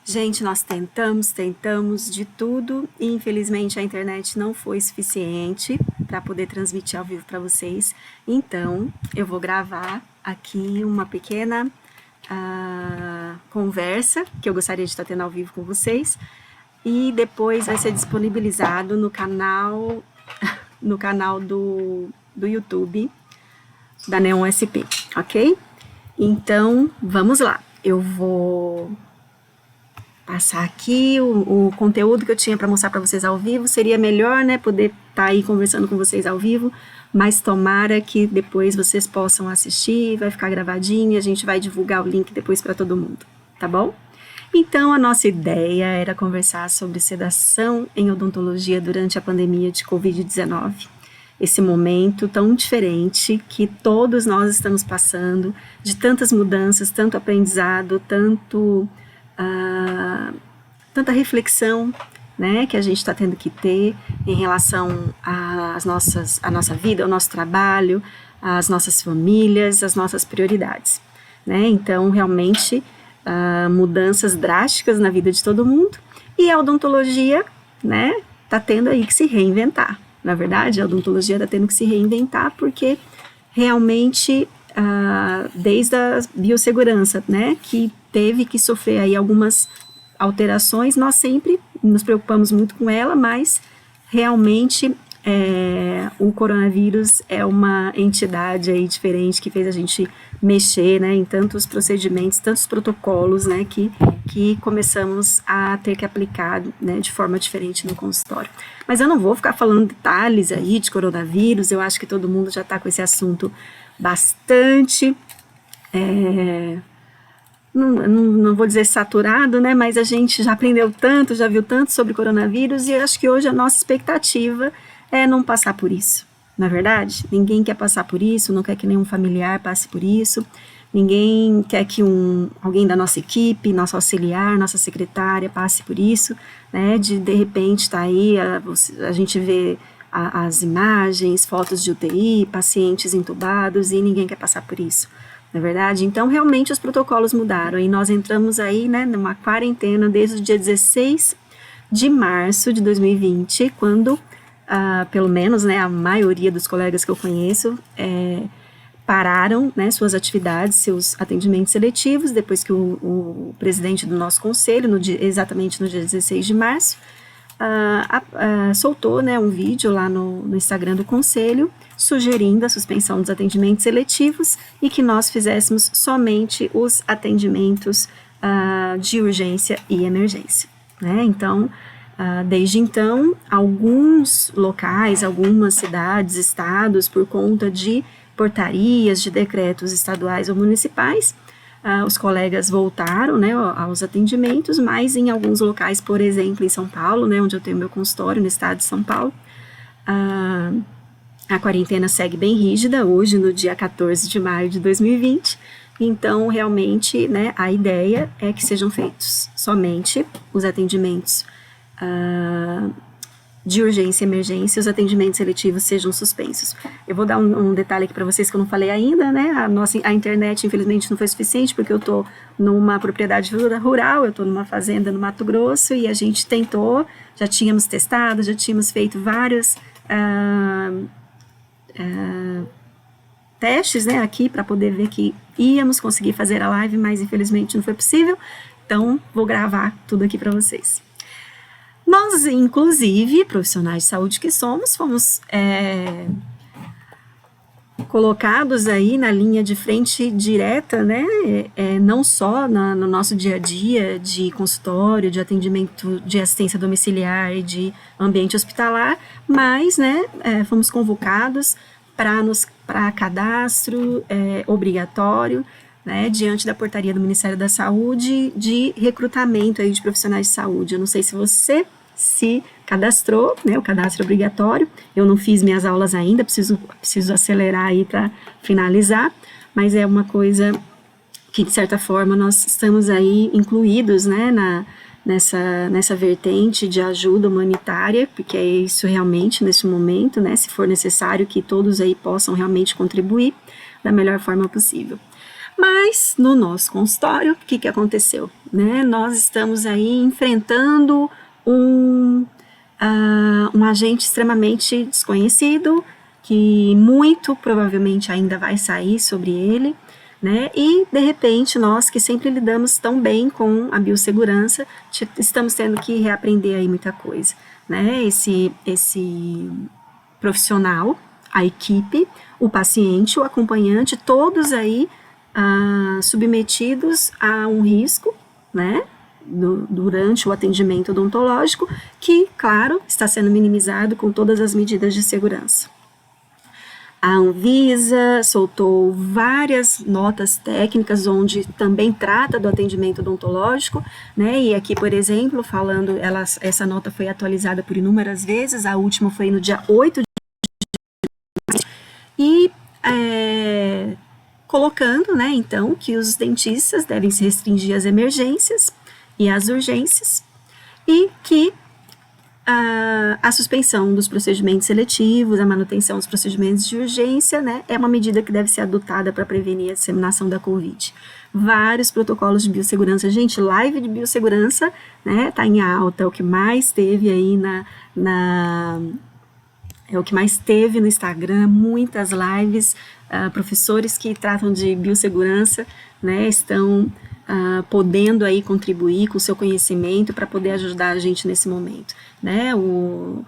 Gente, nós tentamos de tudo e infelizmente a internet não foi suficiente para poder transmitir ao vivo para vocês. Então, eu vou gravar aqui uma pequena conversa que eu gostaria de estar tendo ao vivo com vocês e depois vai ser disponibilizado no canal do YouTube da Neon SP, ok? Então, vamos lá. Eu vou passar aqui o conteúdo que eu tinha para mostrar para vocês ao vivo. Seria melhor, né, poder estar aí conversando com vocês ao vivo, mas tomara que depois vocês possam assistir, vai ficar gravadinho e a gente vai divulgar o link depois para todo mundo, tá bom? Então, a nossa ideia era conversar sobre sedação em odontologia durante a pandemia de Covid-19. Esse momento tão diferente que todos nós estamos passando, de tantas mudanças, tanto aprendizado, tanta reflexão, né, que a gente está tendo que ter em relação à nossa vida, ao nosso trabalho, às nossas famílias, às nossas prioridades, né? Então, realmente, mudanças drásticas na vida de todo mundo e a odontologia, né, está tendo aí que se reinventar. Na verdade, a odontologia está tendo que se reinventar porque realmente, desde a biossegurança, né, que teve que sofrer aí algumas alterações, nós sempre nos preocupamos muito com ela, mas realmente o coronavírus é uma entidade aí diferente que fez a gente mexer, né, em tantos procedimentos, tantos protocolos, né, que começamos a ter que aplicar, né, de forma diferente no consultório. Mas eu não vou ficar falando detalhes aí de coronavírus, eu acho que todo mundo já está com esse assunto bastante, não vou dizer saturado, né, mas a gente já aprendeu tanto, já viu tanto sobre coronavírus e acho que hoje a nossa expectativa é não passar por isso. Na verdade, ninguém quer passar por isso, não quer que nenhum familiar passe por isso, ninguém quer que alguém da nossa equipe, nosso auxiliar, nossa secretária passe por isso, né, de repente tá aí, a gente vê as imagens, fotos de UTI, pacientes entubados e ninguém quer passar por isso. Na verdade, então realmente os protocolos mudaram e nós entramos aí, né, numa quarentena desde o dia 16 de março de 2020, quando, pelo menos, né, a maioria dos colegas que eu conheço pararam, né, suas atividades, seus atendimentos seletivos, depois que o presidente do nosso conselho, exatamente no dia 16 de março, soltou, né, um vídeo lá no Instagram do conselho, sugerindo a suspensão dos atendimentos seletivos e que nós fizéssemos somente os atendimentos de urgência e emergência, né? Então, desde então, alguns locais, algumas cidades, estados, por conta de portarias, de decretos estaduais ou municipais, os colegas voltaram, né, aos atendimentos, mas em alguns locais, por exemplo, em São Paulo, né, onde eu tenho meu consultório, no estado de São Paulo, a quarentena segue bem rígida, hoje no dia 14 de maio de 2020, então realmente, né, a ideia é que sejam feitos somente os atendimentos de urgência e emergência, os atendimentos seletivos sejam suspensos. Eu vou dar um detalhe aqui para vocês que eu não falei ainda, né, a internet infelizmente não foi suficiente, porque eu estou numa propriedade rural, eu estou numa fazenda no Mato Grosso, e a gente tentou, já tínhamos testado, já tínhamos feito vários testes, né, aqui para poder ver que íamos conseguir fazer a live, mas infelizmente não foi possível, então vou gravar tudo aqui para vocês. Nós, inclusive, profissionais de saúde que somos, fomos colocados aí na linha de frente direta, né, não só no nosso dia a dia de consultório, de atendimento de assistência domiciliar e de ambiente hospitalar, mas, né, fomos convocados para cadastro obrigatório, né, diante da portaria do Ministério da Saúde de recrutamento aí de profissionais de saúde. Eu não sei se você se cadastrou, né, o cadastro obrigatório, eu não fiz minhas aulas ainda, preciso acelerar aí para finalizar, mas é uma coisa que, de certa forma, nós estamos aí incluídos, né, nessa vertente de ajuda humanitária, porque é isso realmente nesse momento, né, se for necessário que todos aí possam realmente contribuir da melhor forma possível. Mas no nosso consultório, o que aconteceu? Né? Nós estamos aí enfrentando um agente extremamente desconhecido, que muito provavelmente ainda vai sair sobre ele, né? E de repente nós que sempre lidamos tão bem com a biossegurança, estamos tendo que reaprender aí muita coisa, né? Esse profissional, a equipe, o paciente, o acompanhante, todos aí submetidos a um risco, né? Durante o atendimento odontológico, que, claro, está sendo minimizado com todas as medidas de segurança. A Anvisa soltou várias notas técnicas onde também trata do atendimento odontológico, né? E aqui, por exemplo, falando, essa nota foi atualizada por inúmeras vezes, a última foi no dia 8 de e colocando, né, então, que os dentistas devem se restringir às emergências e às urgências, e que a suspensão dos procedimentos seletivos, a manutenção dos procedimentos de urgência, né, é uma medida que deve ser adotada para prevenir a disseminação da Covid. Vários protocolos de biossegurança, gente, live de biossegurança, né, tá em alta, é o que mais teve aí é o que mais teve no Instagram, muitas lives, professores que tratam de biossegurança, né, estão podendo aí contribuir com o seu conhecimento para poder ajudar a gente nesse momento, né? O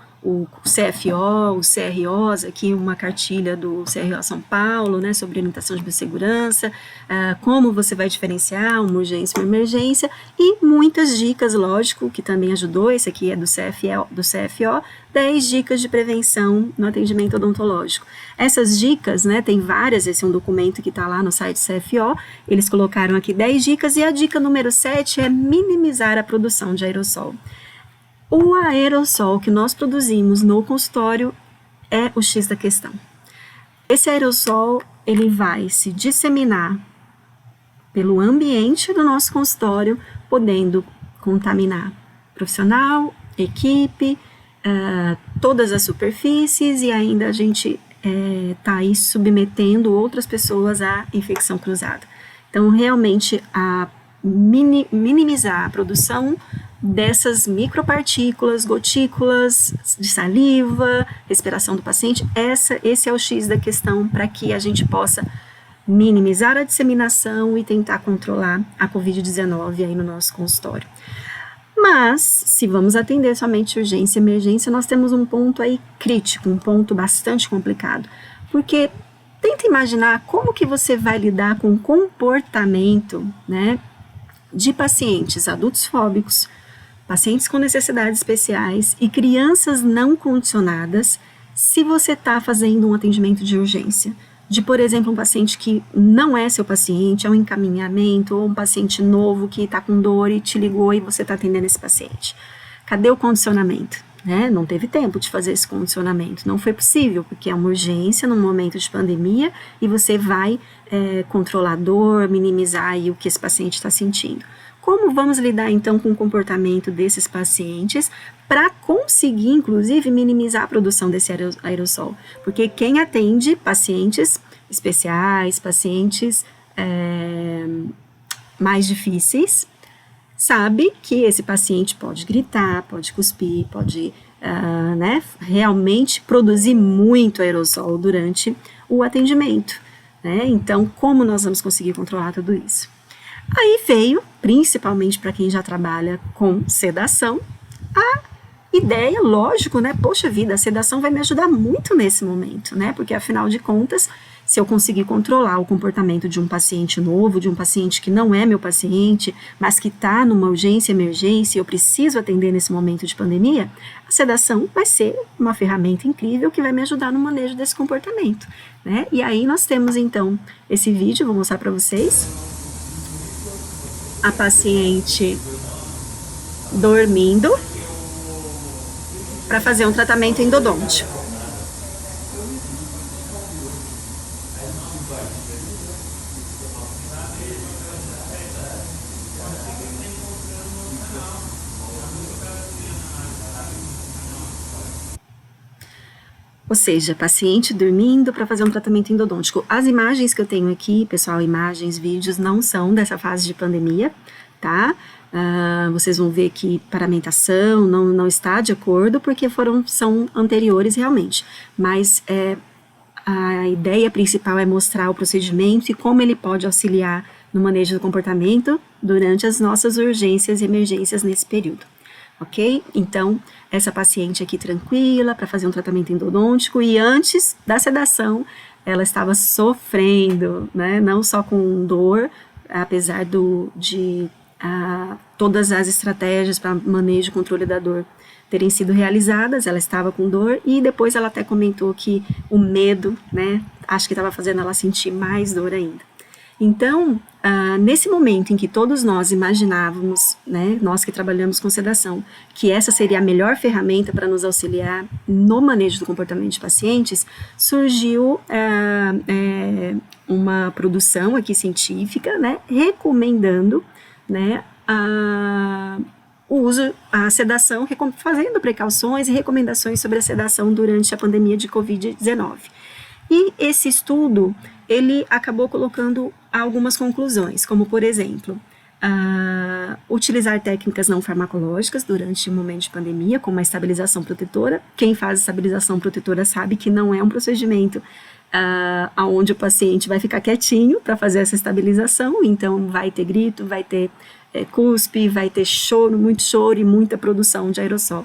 CFO, o CROs, aqui uma cartilha do CRO São Paulo, né, sobre orientação de biossegurança, como você vai diferenciar uma urgência e uma emergência, e muitas dicas, lógico, que também ajudou, esse aqui é do CFO, 10 dicas de prevenção no atendimento odontológico. Essas dicas, né, tem várias, esse é um documento que está lá no site CFO, eles colocaram aqui 10 dicas, e a dica número 7 é minimizar a produção de aerossol. O aerossol que nós produzimos no consultório é o X da questão. Esse aerossol, ele vai se disseminar pelo ambiente do nosso consultório, podendo contaminar profissional, equipe, todas as superfícies, e ainda a gente está aí submetendo outras pessoas à infecção cruzada. Então, realmente, minimizar a produção dessas micropartículas, gotículas de saliva, respiração do paciente, esse é o X da questão para que a gente possa minimizar a disseminação e tentar controlar a Covid-19 aí no nosso consultório. Mas, se vamos atender somente urgência e emergência, nós temos um ponto aí crítico, um ponto bastante complicado, porque tenta imaginar como que você vai lidar com o comportamento, né, de pacientes adultos fóbicos, pacientes com necessidades especiais e crianças não condicionadas, se você está fazendo um atendimento de urgência. De, por exemplo, um paciente que não é seu paciente, é um encaminhamento, ou um paciente novo que está com dor e te ligou e você está atendendo esse paciente. Cadê o condicionamento? Né? Não teve tempo de fazer esse condicionamento, não foi possível, porque é uma urgência num momento de pandemia e você vai controlar a dor, minimizar aí o que esse paciente está sentindo. Como vamos lidar então com o comportamento desses pacientes para conseguir, inclusive, minimizar a produção desse aerossol? Porque quem atende pacientes especiais, pacientes mais difíceis, sabe que esse paciente pode gritar, pode cuspir, pode né, realmente produzir muito aerossol durante o atendimento. Né? Então, como nós vamos conseguir controlar tudo isso? Aí veio, principalmente para quem já trabalha com sedação, a ideia, lógico, né? Poxa vida, a sedação vai me ajudar muito nesse momento, né? Porque afinal de contas, se eu conseguir controlar o comportamento de um paciente novo, de um paciente que não é meu paciente, mas que está numa urgência, emergência, e eu preciso atender nesse momento de pandemia, a sedação vai ser uma ferramenta incrível que vai me ajudar no manejo desse comportamento, né? E aí nós temos então esse vídeo, vou mostrar para vocês. A paciente dormindo para fazer um tratamento endodôntico. seja, paciente dormindo para fazer um tratamento endodôntico. As imagens que eu tenho aqui, pessoal, imagens, vídeos, não são dessa fase de pandemia, tá? Vocês vão ver que paramentação não está de acordo, porque são anteriores realmente, mas a ideia principal é mostrar o procedimento e como ele pode auxiliar no manejo do comportamento durante as nossas urgências e emergências nesse período. Ok? Então, essa paciente aqui tranquila para fazer um tratamento endodôntico, e antes da sedação ela estava sofrendo, né? Não só com dor, apesar de todas as estratégias para manejo e controle da dor terem sido realizadas, ela estava com dor, e depois ela até comentou que o medo, né, acho que estava fazendo ela sentir mais dor ainda. Então, nesse momento em que todos nós imaginávamos, né, nós que trabalhamos com sedação, que essa seria a melhor ferramenta para nos auxiliar no manejo do comportamento de pacientes, surgiu uma produção aqui científica, né, recomendando, né, a sedação, fazendo precauções e recomendações sobre a sedação durante a pandemia de Covid-19. E esse estudo, ele acabou colocando algumas conclusões, como, por exemplo, utilizar técnicas não farmacológicas durante o momento de pandemia, como a estabilização protetora. Quem faz estabilização protetora sabe que não é um procedimento onde o paciente vai ficar quietinho para fazer essa estabilização, então vai ter grito, vai ter cuspe, vai ter choro, muito choro e muita produção de aerossol.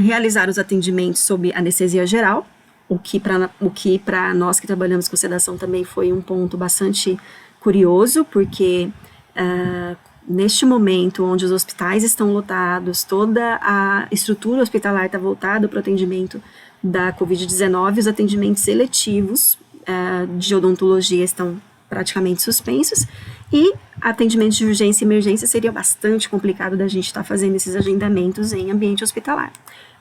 Realizar os atendimentos sob anestesia geral, o que para nós que trabalhamos com sedação também foi um ponto bastante curioso, porque neste momento onde os hospitais estão lotados, toda a estrutura hospitalar está voltada para o atendimento da Covid-19, os atendimentos eletivos de odontologia estão praticamente suspensos, e atendimentos de urgência e emergência seria bastante complicado da gente estar fazendo esses agendamentos em ambiente hospitalar.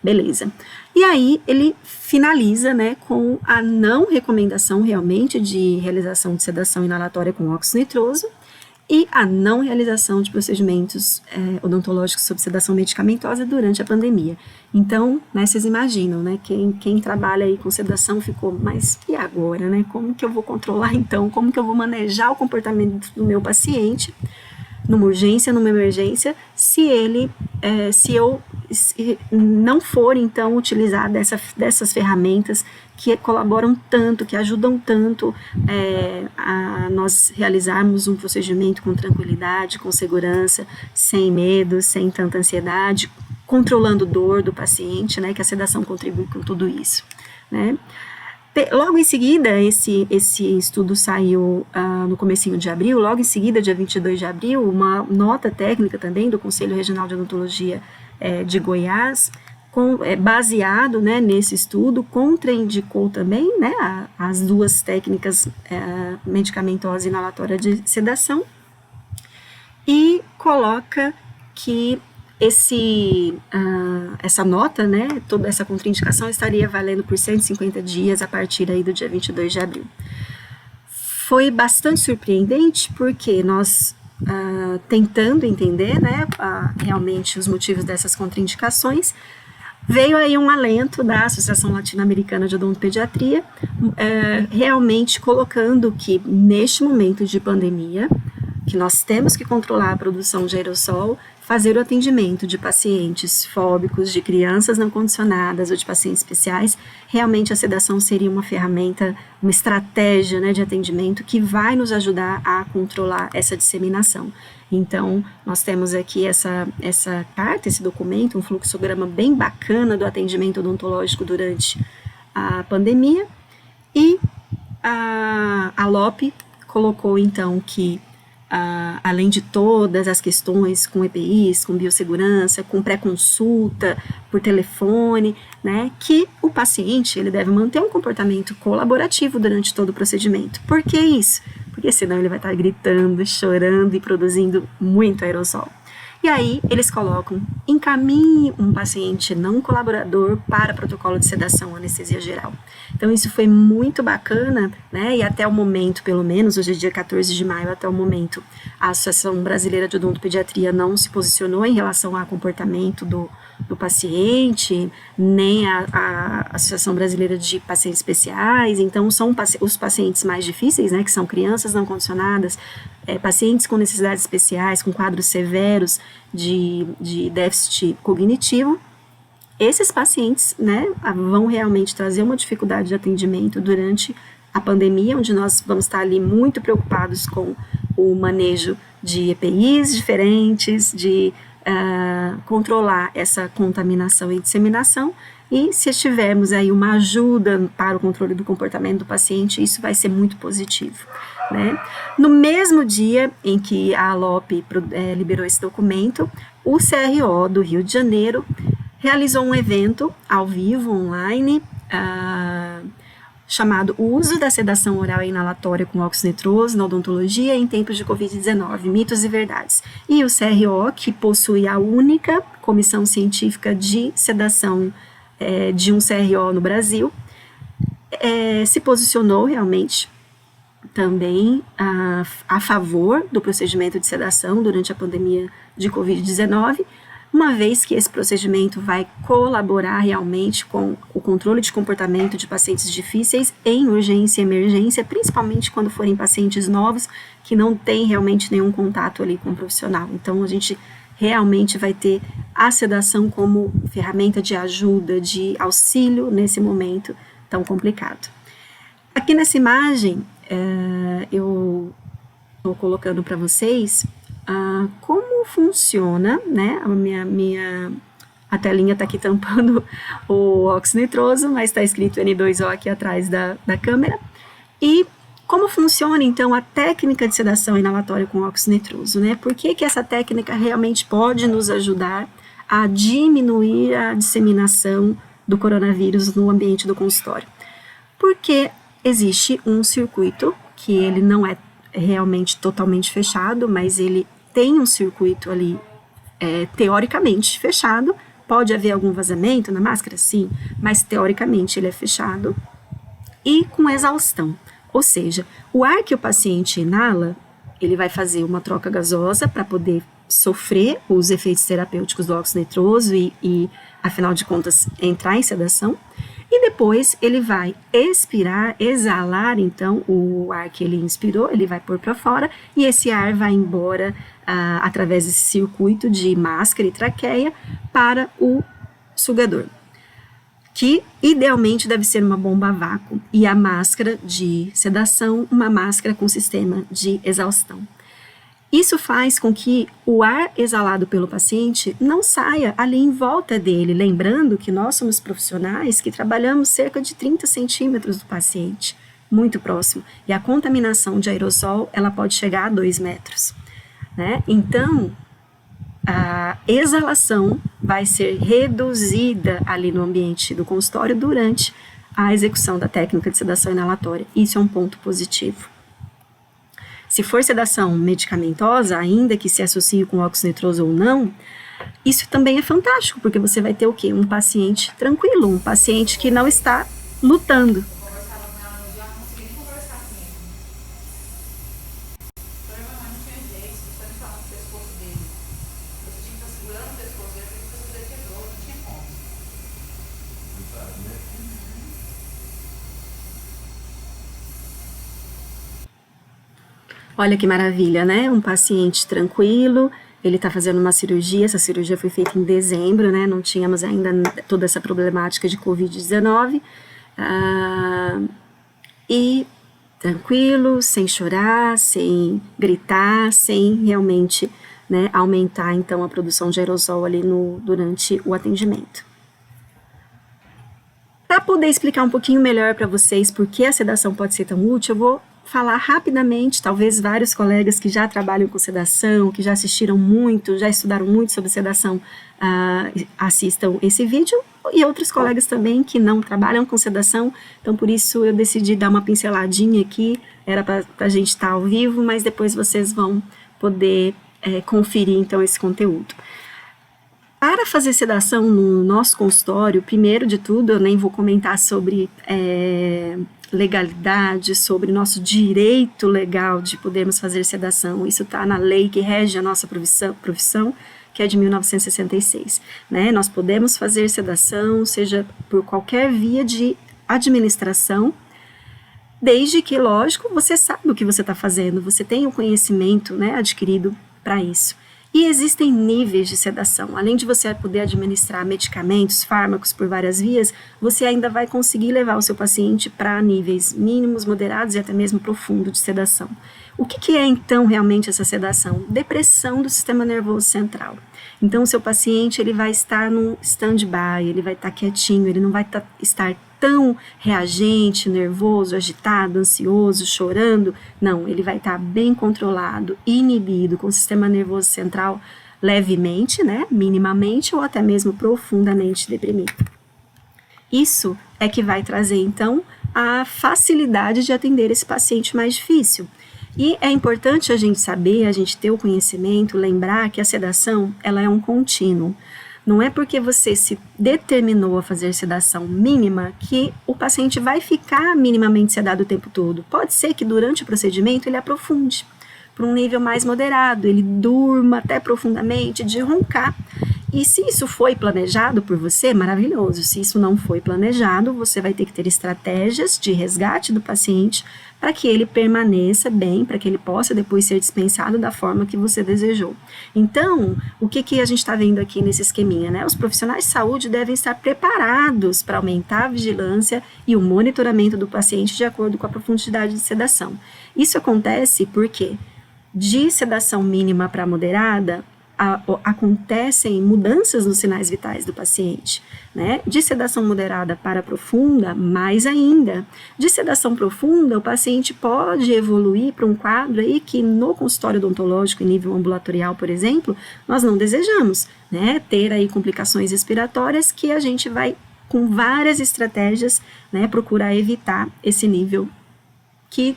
Beleza. E aí ele finaliza, né, com a não recomendação realmente de realização de sedação inalatória com óxido nitroso e a não realização de procedimentos odontológicos sob sedação medicamentosa durante a pandemia. Então, né, vocês imaginam, né, quem trabalha aí com sedação ficou, mas e agora, né, como que eu vou controlar então, como que eu vou manejar o comportamento do meu paciente numa urgência, numa emergência, se eu não for, então, utilizar dessas ferramentas que colaboram tanto, que ajudam tanto a nós realizarmos um procedimento com tranquilidade, com segurança, sem medo, sem tanta ansiedade, controlando dor do paciente, né, que a sedação contribui com tudo isso, né. Logo em seguida, esse estudo saiu no comecinho de abril, logo em seguida, dia 22 de abril, uma nota técnica também do Conselho Regional de Odontologia de Goiás, baseado, né, nesse estudo, contraindicou também, né, as duas técnicas medicamentosa e inalatória de sedação, e coloca que essa nota, né, toda essa contraindicação estaria valendo por 150 dias a partir aí do dia 22 de abril. Foi bastante surpreendente porque nós, tentando entender, né, realmente os motivos dessas contraindicações, veio aí um alento da Associação Latino-Americana de Odontopediatria, realmente colocando que neste momento de pandemia, que nós temos que controlar a produção de aerossol, fazer o atendimento de pacientes fóbicos, de crianças não condicionadas ou de pacientes especiais, realmente a sedação seria uma ferramenta, uma estratégia, né, de atendimento que vai nos ajudar a controlar essa disseminação. Então, nós temos aqui essa carta, esse documento, um fluxograma bem bacana do atendimento odontológico durante a pandemia, e a LOP colocou então que além de todas as questões com EPIs, com biossegurança, com pré-consulta por telefone, né, que o paciente ele deve manter um comportamento colaborativo durante todo o procedimento. Por que isso? Porque senão ele vai estar gritando, chorando e produzindo muito aerossol. E aí eles colocam, encaminhe um paciente não colaborador para protocolo de sedação anestesia geral. Então isso foi muito bacana, né? E até o momento, pelo menos, hoje é dia 14 de maio, até o momento, a Associação Brasileira de Odontopediatria não se posicionou em relação ao comportamento do paciente, nem a Associação Brasileira de Pacientes Especiais. Então são os pacientes mais difíceis, né, que são crianças não condicionadas, pacientes com necessidades especiais, com quadros severos de déficit cognitivo. Esses pacientes, né, vão realmente trazer uma dificuldade de atendimento durante a pandemia, onde nós vamos estar ali muito preocupados com o manejo de EPIs diferentes, de controlar essa contaminação e disseminação, e se tivermos aí uma ajuda para o controle do comportamento do paciente, isso vai ser muito positivo, né? No mesmo dia em que a ALOP liberou esse documento, o CRO do Rio de Janeiro realizou um evento ao vivo, online, chamado O Uso da Sedação Oral e Inalatória com Óxido Nitroso na Odontologia em Tempos de Covid-19, Mitos e Verdades. E o CRO, que possui a única comissão científica de sedação de um CRO no Brasil, se posicionou realmente também a favor do procedimento de sedação durante a pandemia de Covid-19, uma vez que esse procedimento vai colaborar realmente com o controle de comportamento de pacientes difíceis em urgência e emergência, principalmente quando forem pacientes novos que não têm realmente nenhum contato ali com o profissional. Então, a gente realmente vai ter a sedação como ferramenta de ajuda, de auxílio nesse momento tão complicado. Aqui nessa imagem, eu estou colocando para vocês como funciona, né? A telinha está aqui tampando o óxido nitroso, mas está escrito N2O aqui atrás da câmera. E como funciona, então, a técnica de sedação inalatória com óxido nitroso, né? Por que essa técnica realmente pode nos ajudar a diminuir a disseminação do coronavírus no ambiente do consultório? Porque existe um circuito que ele não é realmente totalmente fechado, mas ele tem um circuito ali teoricamente fechado. Pode haver algum vazamento na máscara? Sim, mas teoricamente ele é fechado e com exaustão. Ou seja, o ar que o paciente inala, ele vai fazer uma troca gasosa para poder sofrer os efeitos terapêuticos do óxido nitroso e, afinal de contas, entrar em sedação. E depois ele vai expirar, exalar, então, o ar que ele inspirou, ele vai pôr para fora, e esse ar vai embora através desse circuito de máscara e traqueia para o sugador, que idealmente deve ser uma bomba a vácuo, e a máscara de sedação, uma máscara com sistema de exaustão. Isso faz com que o ar exalado pelo paciente não saia ali em volta dele, lembrando que nós somos profissionais que trabalhamos cerca de 30 centímetros do paciente, muito próximo, e a contaminação de aerossol, ela pode chegar a 2 metros, né? Então, a exalação vai ser reduzida ali no ambiente do consultório durante a execução da técnica de sedação inalatória. Isso é um ponto positivo. Se for sedação medicamentosa, ainda que se associe com óxido nitroso ou não, isso também é fantástico, porque você vai ter o quê? Um paciente tranquilo, um paciente que não está lutando. Olha que maravilha, né? Um paciente tranquilo, ele está fazendo uma cirurgia, essa cirurgia foi feita em dezembro, né? Não tínhamos ainda toda essa problemática de Covid-19. E tranquilo, sem chorar, sem gritar, sem realmente, né, aumentar então a produção de aerosol ali durante o atendimento. Para poder explicar um pouquinho melhor para vocês por que a sedação pode ser tão útil, eu vou falar rapidamente, talvez vários colegas que já trabalham com sedação, que já assistiram muito, já estudaram muito sobre sedação, assistam esse vídeo, e outros colegas também que não trabalham com sedação, então por isso eu decidi dar uma pinceladinha aqui, era para a gente estar ao vivo, mas depois vocês vão poder conferir então esse conteúdo. Para fazer sedação no nosso consultório, primeiro de tudo, eu nem vou comentar sobre legalidade, sobre nosso direito legal de podermos fazer sedação. Isso está na lei que rege a nossa profissão, que é de 1966. Né? Nós podemos fazer sedação, seja por qualquer via de administração, desde que, lógico, você sabe o que você está fazendo, você tem o conhecimento, né, adquirido para isso. E existem níveis de sedação. Além de você poder administrar medicamentos, fármacos por várias vias, você ainda vai conseguir levar o seu paciente para níveis mínimos, moderados e até mesmo profundo de sedação. O que é então realmente essa sedação? Depressão do sistema nervoso central. Então o seu paciente ele vai estar num stand-by, ele vai estar quietinho, ele não vai estar tão reagente, nervoso, agitado, ansioso, chorando. Não, ele vai estar bem controlado, inibido, com o sistema nervoso central levemente, né, minimamente ou até mesmo profundamente deprimido. Isso é que vai trazer, então, a facilidade de atender esse paciente mais difícil. E é importante a gente saber, a gente ter o conhecimento, lembrar que a sedação, ela é um contínuo. Não é porque você se determinou a fazer sedação mínima que o paciente vai ficar minimamente sedado o tempo todo. Pode ser que durante o procedimento ele aprofunde para um nível mais moderado, ele durma até profundamente de roncar. E se isso foi planejado por você, maravilhoso. Se isso não foi planejado, você vai ter que ter estratégias de resgate do paciente para que ele permaneça bem, para que ele possa depois ser dispensado da forma que você desejou. Então, o que a gente está vendo aqui nesse esqueminha, né? Os profissionais de saúde devem estar preparados para aumentar a vigilância e o monitoramento do paciente de acordo com a profundidade de sedação. Isso acontece porque de sedação mínima para moderada, acontecem mudanças nos sinais vitais do paciente, né? De sedação moderada para profunda, mais ainda. De sedação profunda, o paciente pode evoluir para um quadro aí que no consultório odontológico em nível ambulatorial, por exemplo, nós não desejamos, né? Ter aí complicações respiratórias que a gente vai, com várias estratégias, né, procurar evitar esse nível que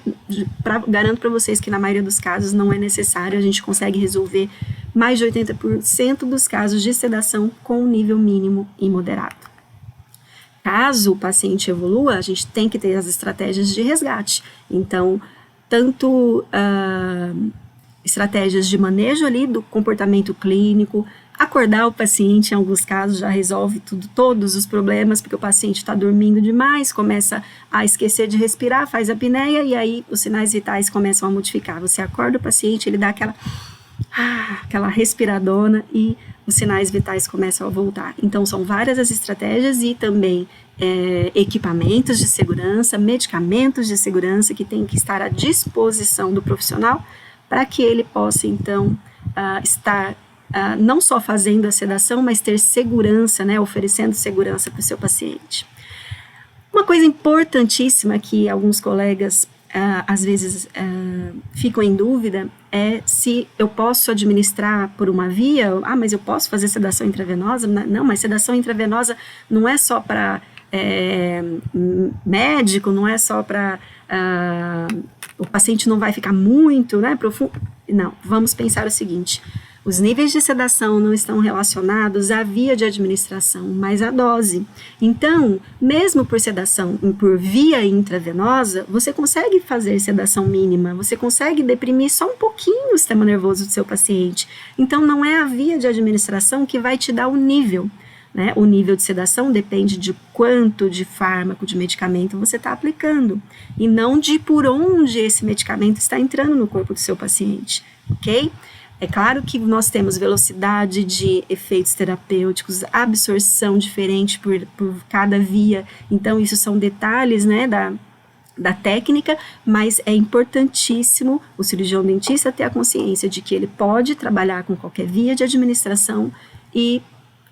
garanto para vocês que na maioria dos casos não é necessário, a gente consegue resolver mais de 80% dos casos de sedação com um nível mínimo e moderado. Caso o paciente evolua, a gente tem que ter as estratégias de resgate. Então, tanto estratégias de manejo ali do comportamento clínico, acordar o paciente, em alguns casos, já resolve todos os problemas, porque o paciente está dormindo demais, começa a esquecer de respirar, faz apneia, e aí os sinais vitais começam a modificar. Você acorda o paciente, ele dá aquela respiradona e os sinais vitais começam a voltar. Então, são várias as estratégias e também equipamentos de segurança, medicamentos de segurança que têm que estar à disposição do profissional para que ele possa, então, estar não só fazendo a sedação, mas ter segurança, né, oferecendo segurança para o seu paciente. Uma coisa importantíssima que alguns colegas às vezes ficam em dúvida é se eu posso administrar por uma via, mas eu posso fazer sedação intravenosa? Não, mas sedação intravenosa não é só para médico, não é só para o paciente não vai ficar muito, né, profundo. Não, vamos pensar o seguinte: os níveis de sedação não estão relacionados à via de administração, mas à dose. Então, mesmo por sedação por via intravenosa, você consegue fazer sedação mínima, você consegue deprimir só um pouquinho o sistema nervoso do seu paciente. Então, não é a via de administração que vai te dar o nível, né? O nível de sedação depende de quanto de fármaco, de medicamento você está aplicando, e não de por onde esse medicamento está entrando no corpo do seu paciente, ok? É claro que nós temos velocidade de efeitos terapêuticos, absorção diferente por cada via, então isso são detalhes, né, da técnica, mas é importantíssimo o cirurgião dentista ter a consciência de que ele pode trabalhar com qualquer via de administração e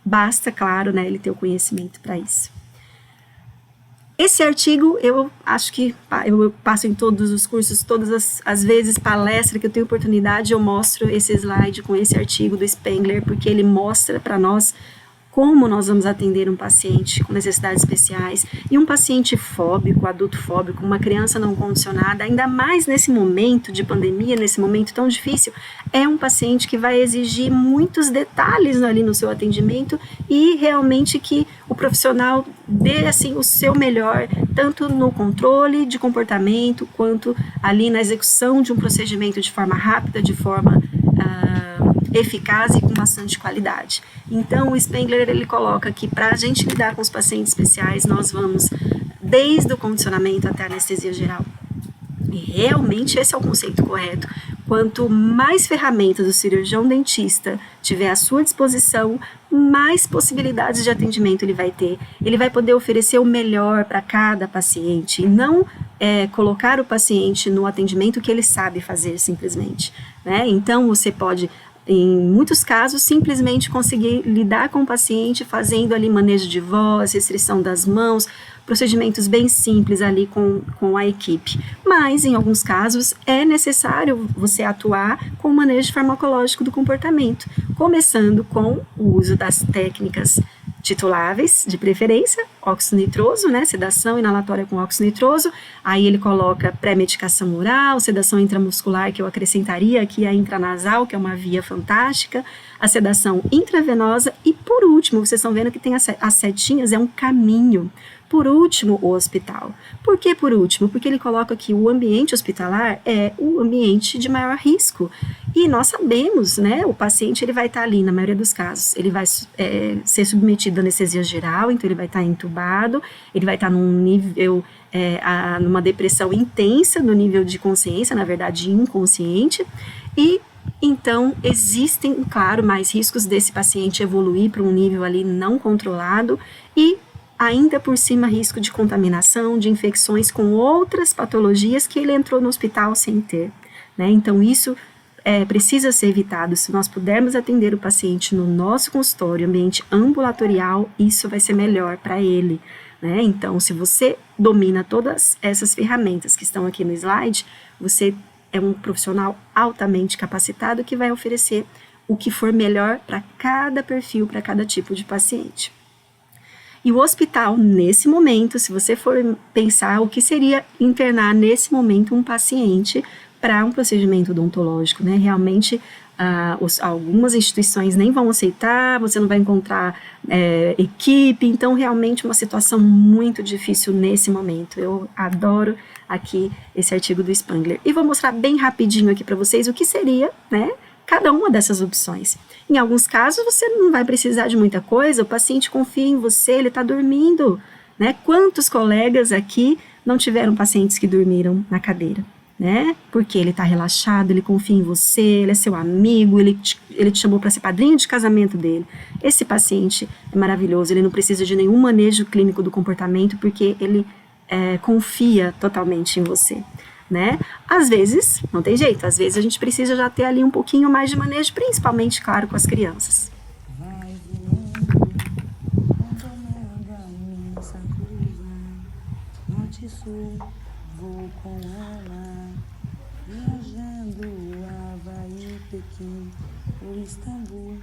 basta, claro, né, ele ter o conhecimento para isso. Esse artigo, eu acho que eu passo em todos os cursos, todas as vezes, palestra que eu tenho oportunidade, eu mostro esse slide com esse artigo do Spengler, porque ele mostra para nós como nós vamos atender um paciente com necessidades especiais e um paciente fóbico, adulto fóbico, uma criança não condicionada, ainda mais nesse momento de pandemia, nesse momento tão difícil, é um paciente que vai exigir muitos detalhes ali no seu atendimento e realmente que o profissional dê assim o seu melhor, tanto no controle de comportamento, quanto ali na execução de um procedimento de forma rápida, de forma eficaz e com bastante qualidade. Então, o Spengler, ele coloca que para a gente lidar com os pacientes especiais, nós vamos desde o condicionamento até a anestesia geral. E realmente esse é o conceito correto. Quanto mais ferramentas o cirurgião dentista tiver à sua disposição, mais possibilidades de atendimento ele vai ter. Ele vai poder oferecer o melhor para cada paciente e não colocar o paciente no atendimento que ele sabe fazer simplesmente, né? Então, você pode, em muitos casos, simplesmente conseguir lidar com o paciente fazendo ali manejo de voz, restrição das mãos, procedimentos bem simples ali com a equipe. Mas, em alguns casos, é necessário você atuar com o manejo farmacológico do comportamento, começando com o uso das técnicas tituláveis, de preferência, óxido nitroso, né, sedação inalatória com óxido nitroso, aí ele coloca pré-medicação oral, sedação intramuscular, que eu acrescentaria aqui a intranasal, que é uma via fantástica, a sedação intravenosa e, por último, vocês estão vendo que tem as setinhas, é um caminho. Por último, o hospital. Por que por último? Porque ele coloca que o ambiente hospitalar é o ambiente de maior risco. E nós sabemos, né, o paciente ele vai estar ali, na maioria dos casos, ele vai ser submetido à anestesia geral, então ele vai estar entubado, ele vai estar num nível, numa depressão intensa, no nível de consciência, na verdade inconsciente, e então existem, claro, mais riscos desse paciente evoluir para um nível ali não controlado e ainda por cima risco de contaminação, de infecções com outras patologias que ele entrou no hospital sem ter, né? Então isso precisa ser evitado. Se nós pudermos atender o paciente no nosso consultório, ambiente ambulatorial, isso vai ser melhor para ele, né? Então, se você domina todas essas ferramentas que estão aqui no slide, você é um profissional altamente capacitado que vai oferecer o que for melhor para cada perfil, para cada tipo de paciente. E o hospital, nesse momento, se você for pensar o que seria internar nesse momento um paciente para um procedimento odontológico, né? Realmente, algumas instituições nem vão aceitar, você não vai encontrar equipe, então realmente uma situação muito difícil nesse momento. Eu adoro aqui esse artigo do Spengler. E vou mostrar bem rapidinho aqui para vocês o que seria, né, cada uma dessas opções. Em alguns casos, você não vai precisar de muita coisa, o paciente confia em você, ele está dormindo, né? Quantos colegas aqui não tiveram pacientes que dormiram na cadeira, né? Porque ele está relaxado, ele confia em você, ele é seu amigo, ele te chamou para ser padrinho de casamento dele. Esse paciente é maravilhoso, ele não precisa de nenhum manejo clínico do comportamento, porque ele confia totalmente em você, né? Às vezes, não tem jeito, às vezes a gente precisa já ter ali um pouquinho mais de manejo, principalmente, claro, com as crianças. Vai voando, controlando a imensa curva, norte e sul, vou com ela, viajando Havaí, Pequim ou Istambul,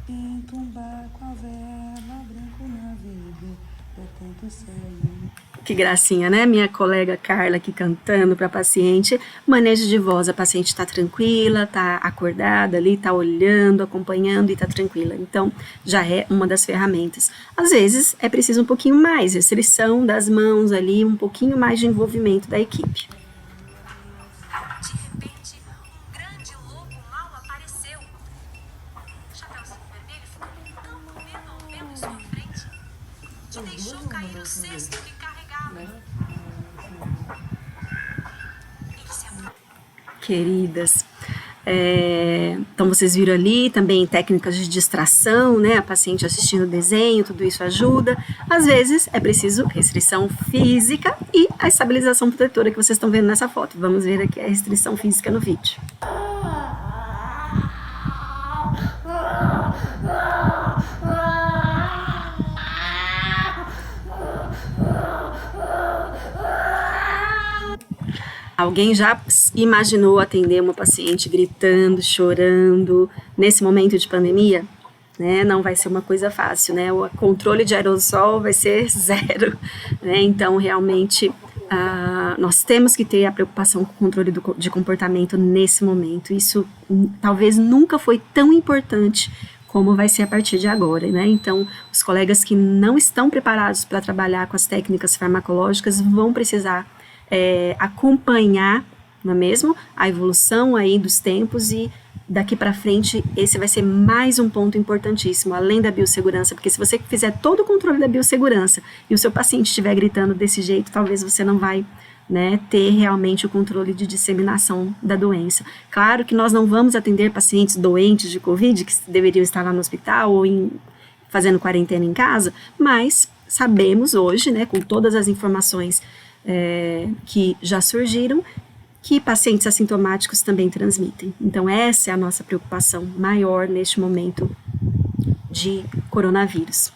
pinto um barco a vela, branco navio, pretendo sair. Que gracinha, né? Minha colega Carla aqui cantando para a paciente. Manejo de voz, a paciente está tranquila, está acordada ali, está olhando, acompanhando e está tranquila. Então, já é uma das ferramentas. Às vezes, é preciso um pouquinho mais, restrição das mãos ali, um pouquinho mais de envolvimento da equipe. De repente, um grande lobo mau apareceu. Chapeuzinho Vermelho ficou movendo em sua frente e deixou cair o cesto que carregava. Queridas, então vocês viram ali também técnicas de distração, né? A paciente assistindo o desenho, tudo isso ajuda. Às vezes é preciso restrição física e a estabilização protetora que vocês estão vendo nessa foto. Vamos ver aqui a restrição física no vídeo. Alguém já imaginou atender uma paciente gritando, chorando, nesse momento de pandemia? né? Não vai ser uma coisa fácil, né? O controle de aerossol vai ser zero, né? Então, realmente, nós temos que ter a preocupação com o controle de comportamento nesse momento. Isso talvez nunca foi tão importante como vai ser a partir de agora, né? Então, os colegas que não estão preparados para trabalhar com as técnicas farmacológicas vão precisar acompanhar, não é mesmo? A evolução aí dos tempos, e daqui para frente esse vai ser mais um ponto importantíssimo, além da biossegurança, porque se você fizer todo o controle da biossegurança e o seu paciente estiver gritando desse jeito, talvez você não vai, né, ter realmente o controle de disseminação da doença. Claro que nós não vamos atender pacientes doentes de Covid, que deveriam estar lá no hospital ou fazendo quarentena em casa, mas sabemos hoje, né, com todas as informações que já surgiram, que pacientes assintomáticos também transmitem. Então, essa é a nossa preocupação maior neste momento de coronavírus.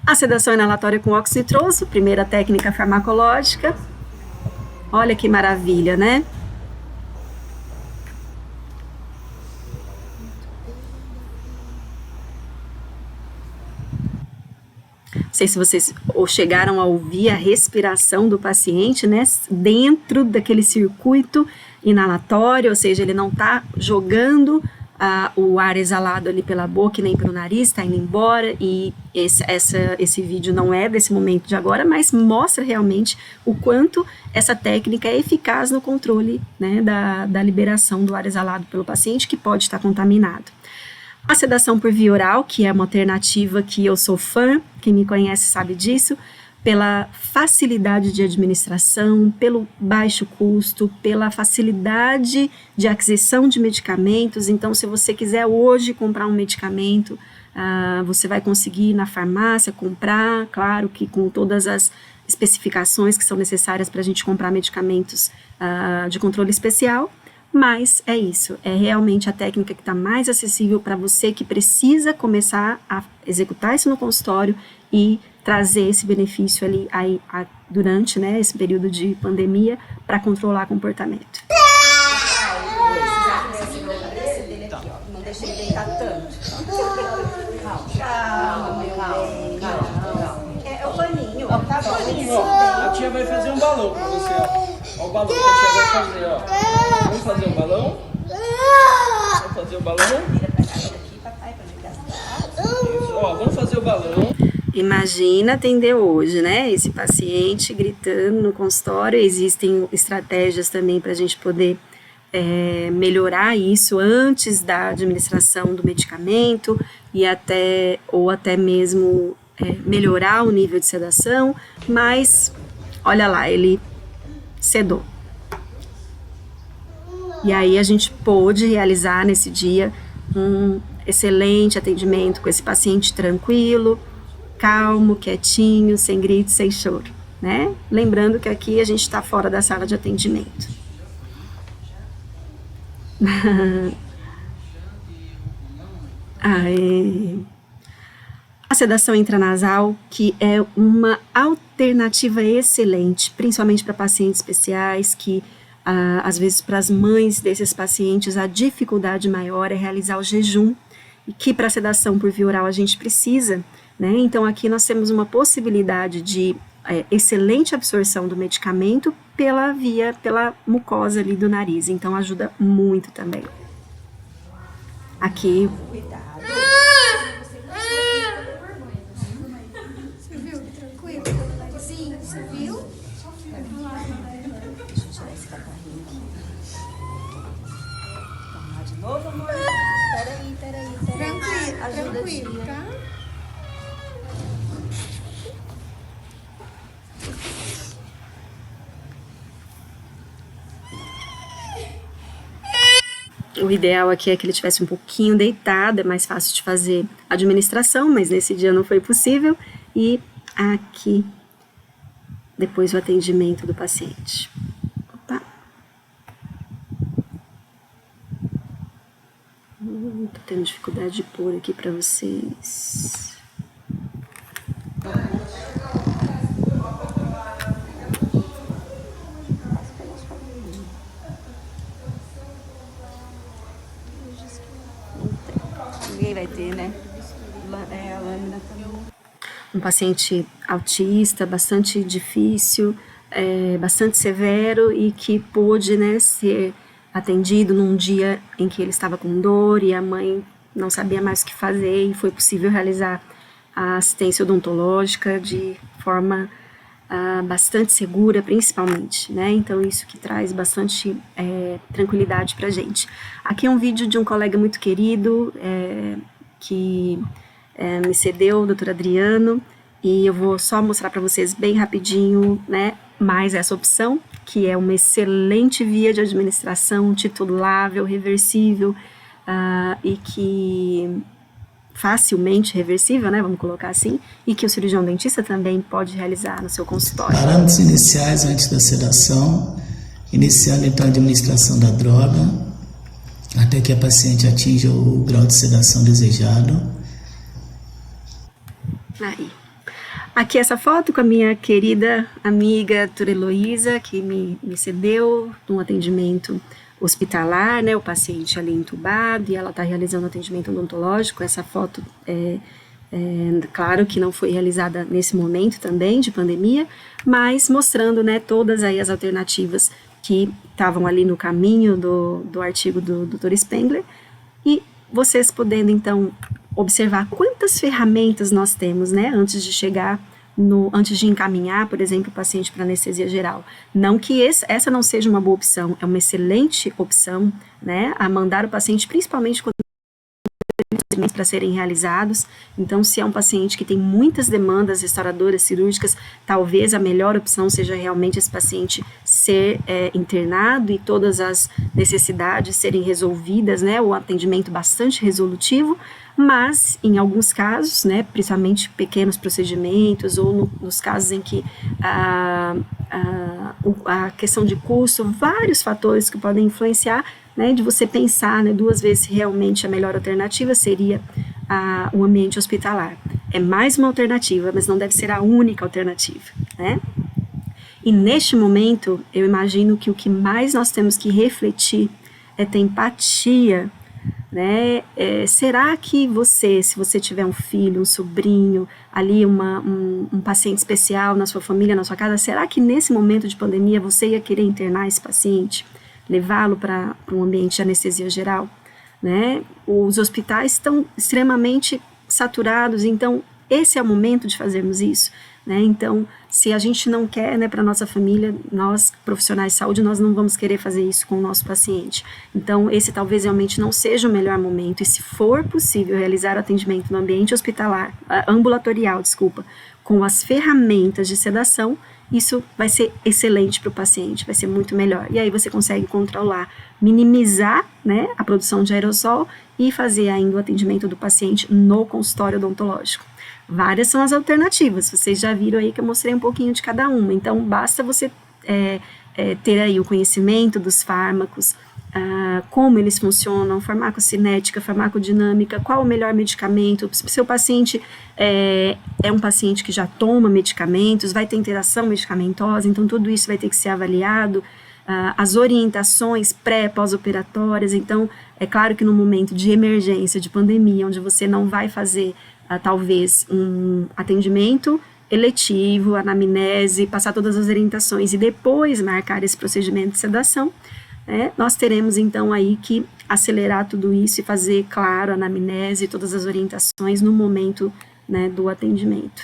A sedação inalatória com óxido nitroso, primeira técnica farmacológica. Olha que maravilha, né? Não sei se vocês chegaram a ouvir a respiração do paciente, né, dentro daquele circuito inalatório, ou seja, ele não está jogando o ar exalado ali pela boca e nem pelo nariz, está indo embora, e esse vídeo não é desse momento de agora, mas mostra realmente o quanto essa técnica é eficaz no controle, né, da liberação do ar exalado pelo paciente que pode estar contaminado. A sedação por via oral, que é uma alternativa que eu sou fã, quem me conhece sabe disso, pela facilidade de administração, pelo baixo custo, pela facilidade de aquisição de medicamentos. Então, se você quiser hoje comprar um medicamento, você vai conseguir ir na farmácia comprar, claro que com todas as especificações que são necessárias para a gente comprar medicamentos de controle especial. Mas é isso, é realmente a técnica que está mais acessível para você que precisa começar a executar isso no consultório e trazer esse benefício ali durante, né, esse período de pandemia para controlar comportamento. Não deixa ele deitar tanto. Calma, meu bem. Calma. É o paninho. Tá paninho. A tia vai fazer um balão para você, ó. Olha o balão que a tia vai fazer, ó. Vamos fazer um balão? Vamos fazer o balão? Vira pra cá, aqui, papai, pra me gastar. Isso, ó, vamos fazer o balão. Imagina atender hoje, né, esse paciente gritando no consultório. Existem estratégias também para a gente poder melhorar isso antes da administração do medicamento ou até mesmo melhorar o nível de sedação, mas olha lá, ele sedou. E aí a gente pôde realizar nesse dia um excelente atendimento com esse paciente tranquilo, calmo, quietinho, sem grito, sem choro, né? Lembrando que aqui a gente está fora da sala de atendimento. A sedação intranasal, que é uma alternativa excelente, principalmente para pacientes especiais, que às vezes para as mães desses pacientes a dificuldade maior é realizar o jejum, e que para a sedação por via oral a gente precisa, né? Então aqui nós temos uma possibilidade de excelente absorção do medicamento pela mucosa ali do nariz, então ajuda muito também. Aqui. Você viu? Tranquilo. Sim, você viu? Deixa eu tirar esse catarrinho aqui. Vamos lá de novo, amor? Peraí. Tranquilo, Ajuda, tranquilo, tia. tá? O ideal aqui é que ele estivesse um pouquinho deitado, é mais fácil de fazer a administração, mas nesse dia não foi possível. E aqui, depois o atendimento do paciente. Opa! Tô tendo dificuldade de pôr aqui para vocês. Ninguém vai ter, né? a lâmina também. Um paciente autista, bastante difícil, bastante severo e que pôde, né, ser atendido num dia em que ele estava com dor e a mãe não sabia mais o que fazer e foi possível realizar a assistência odontológica de forma bastante segura, principalmente, né? Então isso que traz bastante tranquilidade para a gente. Aqui é um vídeo de um colega muito querido que me cedeu, o Dr. Adriano, e eu vou só mostrar para vocês bem rapidinho, né? Mais essa opção, que é uma excelente via de administração, titulável, reversível e que facilmente reversível, né, vamos colocar assim, e que o cirurgião dentista também pode realizar no seu consultório. Parâmetros iniciais antes da sedação, iniciando então a administração da droga, até que a paciente atinja o grau de sedação desejado. Aí. Aqui essa foto com a minha querida amiga Tura Heloísa, que me cedeu num atendimento hospitalar, né, o paciente ali entubado, e ela está realizando atendimento odontológico. Essa foto claro que não foi realizada nesse momento também de pandemia, mas mostrando, né, todas aí as alternativas que estavam ali no caminho do artigo do Dr. Spengler, e vocês podendo então observar quantas ferramentas nós temos, né, antes de encaminhar, por exemplo, o paciente para anestesia geral. Não que essa não seja uma boa opção, é uma excelente opção, né, a mandar o paciente, principalmente quando para serem realizados. Então, se é um paciente que tem muitas demandas restauradoras cirúrgicas, talvez a melhor opção seja realmente esse paciente ser internado e todas as necessidades serem resolvidas, né, o atendimento bastante resolutivo, mas em alguns casos, né, principalmente pequenos procedimentos ou nos casos em que a questão de custo, vários fatores que podem influenciar, né, de você pensar, né, duas vezes se realmente a melhor alternativa seria o ambiente hospitalar. É mais uma alternativa, mas não deve ser a única alternativa, né? E neste momento, eu imagino que o que mais nós temos que refletir é ter empatia, né? Será que se você tiver um filho, um sobrinho, ali um paciente especial na sua família, na sua casa, será que nesse momento de pandemia você ia querer internar esse paciente? Levá-lo para um ambiente de anestesia geral, né? Os hospitais estão extremamente saturados, então esse é o momento de fazermos isso, né? Então, se a gente não quer, né, para nossa família, nós profissionais de saúde, nós não vamos querer fazer isso com o nosso paciente. Então, esse talvez realmente não seja o melhor momento, e se for possível realizar o atendimento no ambiente hospitalar, ambulatorial, com as ferramentas de sedação, isso vai ser excelente para o paciente, vai ser muito melhor. E aí você consegue controlar, minimizar, né, a produção de aerossol e fazer ainda o atendimento do paciente no consultório odontológico. Várias são as alternativas, vocês já viram aí que eu mostrei um pouquinho de cada uma, então basta você ter aí o conhecimento dos fármacos, como eles funcionam, farmacocinética, farmacodinâmica, qual o melhor medicamento, se o seu paciente é um paciente que já toma medicamentos, vai ter interação medicamentosa, então tudo isso vai ter que ser avaliado, as orientações pré- pós-operatórias. Então é claro que no momento de emergência, de pandemia, onde você não vai fazer talvez um atendimento eletivo, anamnese, passar todas as orientações e depois marcar esse procedimento de sedação, nós teremos então aí que acelerar tudo isso e fazer, claro, a anamnese e todas as orientações no momento, né, do atendimento.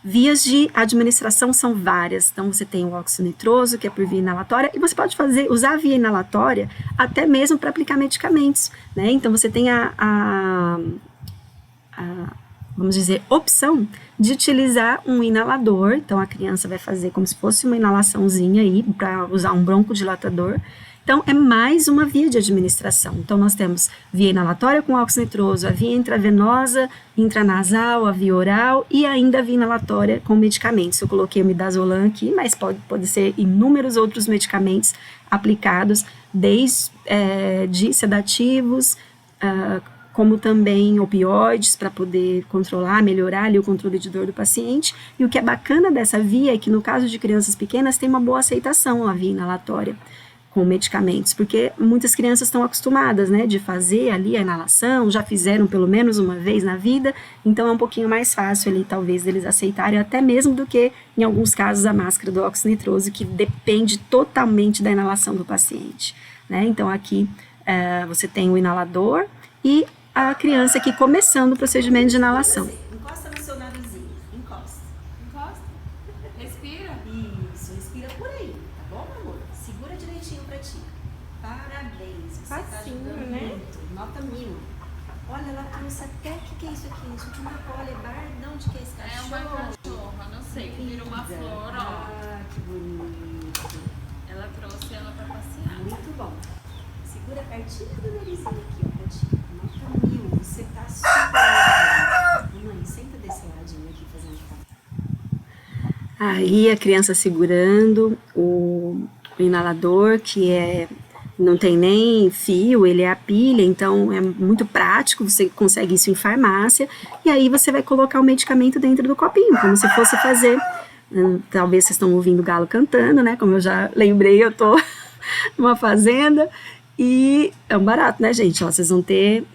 Vias de administração são várias, então você tem o óxido nitroso, que é por via inalatória, e você pode usar a via inalatória até mesmo para aplicar medicamentos, né? Então você tem vamos dizer, opção de utilizar um inalador. Então a criança vai fazer como se fosse uma inalaçãozinha aí, para usar um broncodilatador. Então é mais uma via de administração. Então nós temos via inalatória com óxido nitroso, a via intravenosa, intranasal, a via oral e ainda a via inalatória com medicamentos. Eu coloquei o midazolam aqui, mas pode ser inúmeros outros medicamentos aplicados, desde de sedativos, como também opioides, para poder controlar, melhorar ali o controle de dor do paciente. E o que é bacana dessa via é que no caso de crianças pequenas tem uma boa aceitação a via inalatória, com medicamentos, porque muitas crianças estão acostumadas, né, de fazer ali a inalação, já fizeram pelo menos uma vez na vida, então é um pouquinho mais fácil ali, talvez, deles aceitarem, até mesmo do que, em alguns casos, a máscara do óxido nitroso, que depende totalmente da inalação do paciente, né. Então aqui você tem o inalador e a criança aqui começando o procedimento de inalação. Encosta no seu narizinho, encosta. Encosta. Respira. Isso, respira por aí, tá bom, meu amor? Segura direitinho pra ti. Parabéns, você tá Facinho, ajudando né? muito. Nota 1000. Olha, ela trouxe até, o que é isso aqui? Isso aqui é uma polebar, de onde que é esse É cachorro? uma cachorra, não sei, que vira uma flor, ó. Ah, que bonito. Ela trouxe ela pra passear. Muito bom. Segura pertinho do narizinho aqui, ó, pra ti. Nota 1000, você tá super legal. Mãe, senta desse ladinho aqui fazendo café. Aí a criança segurando o inalador, que não tem nem fio, ele é a pilha, então é muito prático, você consegue isso em farmácia, e aí você vai colocar o medicamento dentro do copinho, como se fosse fazer, talvez vocês estão ouvindo o galo cantando, né, como eu já lembrei, eu tô numa fazenda, e é um barato, né, gente, ó, vocês vão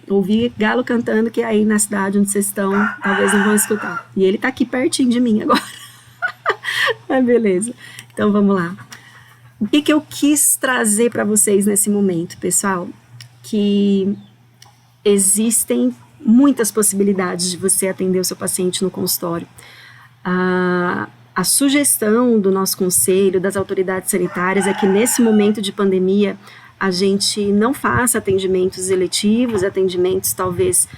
ouvir galo cantando, que aí na cidade onde vocês estão, talvez não vão escutar, e ele tá aqui pertinho de mim agora. Mas beleza, então vamos lá. O que eu quis trazer para vocês nesse momento, pessoal? Que existem muitas possibilidades de você atender o seu paciente no consultório. A sugestão do nosso conselho, das autoridades sanitárias, é que nesse momento de pandemia a gente não faça atendimentos eletivos, atendimentos talvez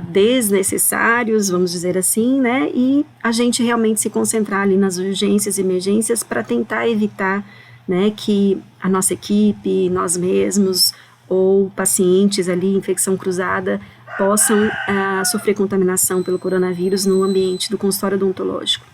desnecessários, vamos dizer assim, né? E a gente realmente se concentrar ali nas urgências e emergências para tentar evitar, né, que a nossa equipe, nós mesmos ou pacientes ali, infecção cruzada, possam sofrer contaminação pelo coronavírus no ambiente do consultório odontológico.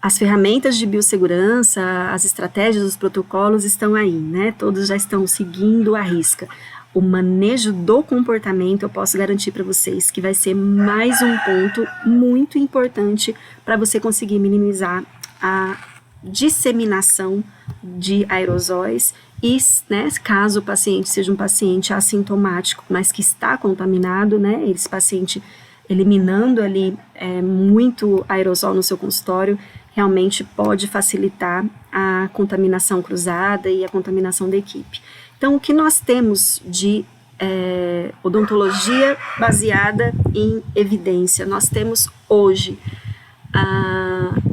As ferramentas de biossegurança, as estratégias, os protocolos estão aí, né? Todos já estão seguindo à risca. O manejo do comportamento, eu posso garantir para vocês que vai ser mais um ponto muito importante para você conseguir minimizar a disseminação de aerosóis e, né, caso o paciente seja um paciente assintomático, mas que está contaminado, né, esse paciente eliminando ali muito aerosol no seu consultório, realmente pode facilitar a contaminação cruzada e a contaminação da equipe. Então, o que nós temos de odontologia baseada em evidência? Nós temos hoje,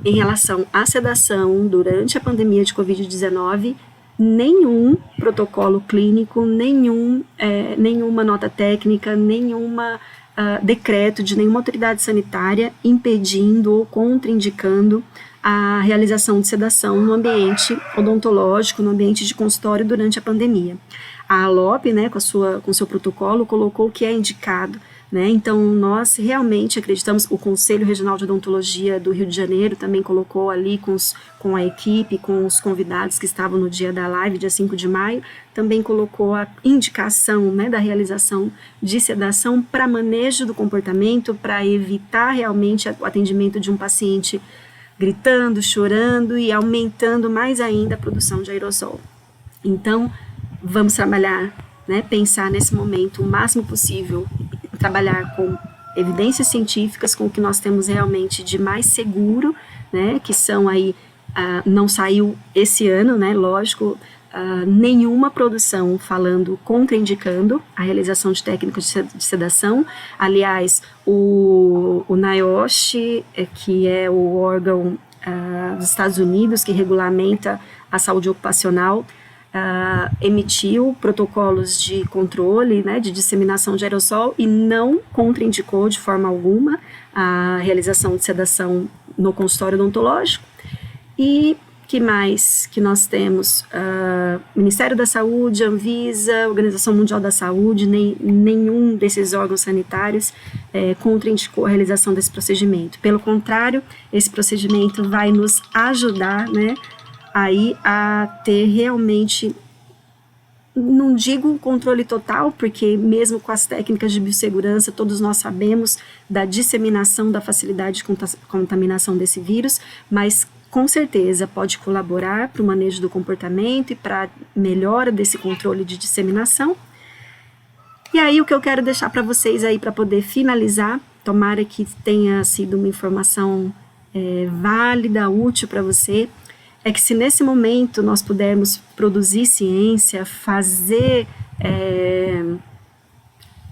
em relação à sedação durante a pandemia de Covid-19, nenhum protocolo clínico, nenhuma nota técnica, nenhuma decreto de nenhuma autoridade sanitária impedindo ou contraindicando a realização de sedação no ambiente odontológico, no ambiente de consultório durante a pandemia. A ALOP, né, com o seu protocolo, colocou o que é indicado, né? Então nós realmente acreditamos, o Conselho Regional de Odontologia do Rio de Janeiro também colocou ali com a equipe, com os convidados que estavam no dia da live, dia 5 de maio, também colocou a indicação, né, da realização de sedação para manejo do comportamento, para evitar realmente o atendimento de um paciente gritando, chorando e aumentando mais ainda a produção de aerosol. Então, vamos trabalhar, né, pensar nesse momento o máximo possível, trabalhar com evidências científicas, com o que nós temos realmente de mais seguro, né, que são aí, não saiu esse ano, né, lógico, nenhuma produção falando contraindicando a realização de técnicas de sedação. Aliás, o NIOSH, que é o órgão dos Estados Unidos que regulamenta a saúde ocupacional, emitiu protocolos de controle, né, de disseminação de aerossol e não contraindicou de forma alguma a realização de sedação no consultório odontológico. E que mais que nós temos? Ministério da Saúde, Anvisa, Organização Mundial da Saúde, nenhum desses órgãos sanitários contraindicou a realização desse procedimento. Pelo contrário, esse procedimento vai nos ajudar, né, aí a ter realmente, não digo um controle total, porque mesmo com as técnicas de biossegurança, todos nós sabemos da disseminação, da facilidade de contaminação desse vírus, mas com certeza pode colaborar para o manejo do comportamento e para a melhora desse controle de disseminação. E aí o que eu quero deixar para vocês aí para poder finalizar, tomara que tenha sido uma informação válida, útil para você, é que se nesse momento nós pudermos produzir ciência, fazer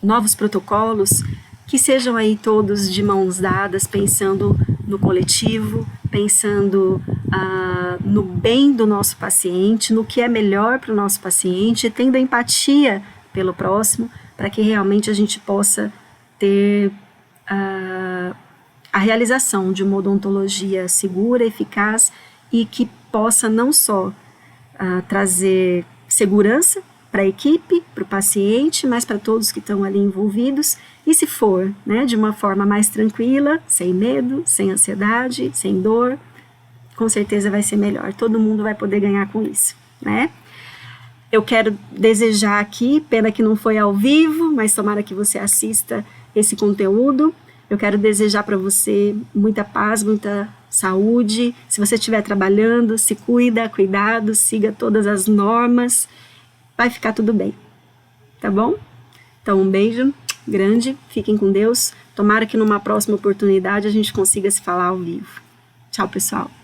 novos protocolos, que sejam aí todos de mãos dadas, pensando no coletivo, pensando no bem do nosso paciente, no que é melhor para o nosso paciente, tendo empatia pelo próximo, para que realmente a gente possa ter a realização de uma odontologia segura, eficaz e que possa não só trazer segurança para a equipe, para o paciente, mas para todos que estão ali envolvidos, e se for, né, de uma forma mais tranquila, sem medo, sem ansiedade, sem dor, com certeza vai ser melhor, todo mundo vai poder ganhar com isso, né? Eu quero desejar aqui, pena que não foi ao vivo, mas tomara que você assista esse conteúdo, eu quero desejar para você muita paz, muita saúde, se você estiver trabalhando, se cuidado, siga todas as normas, vai ficar tudo bem, tá bom? Então um beijo grande, fiquem com Deus, tomara que numa próxima oportunidade a gente consiga se falar ao vivo. Tchau, pessoal!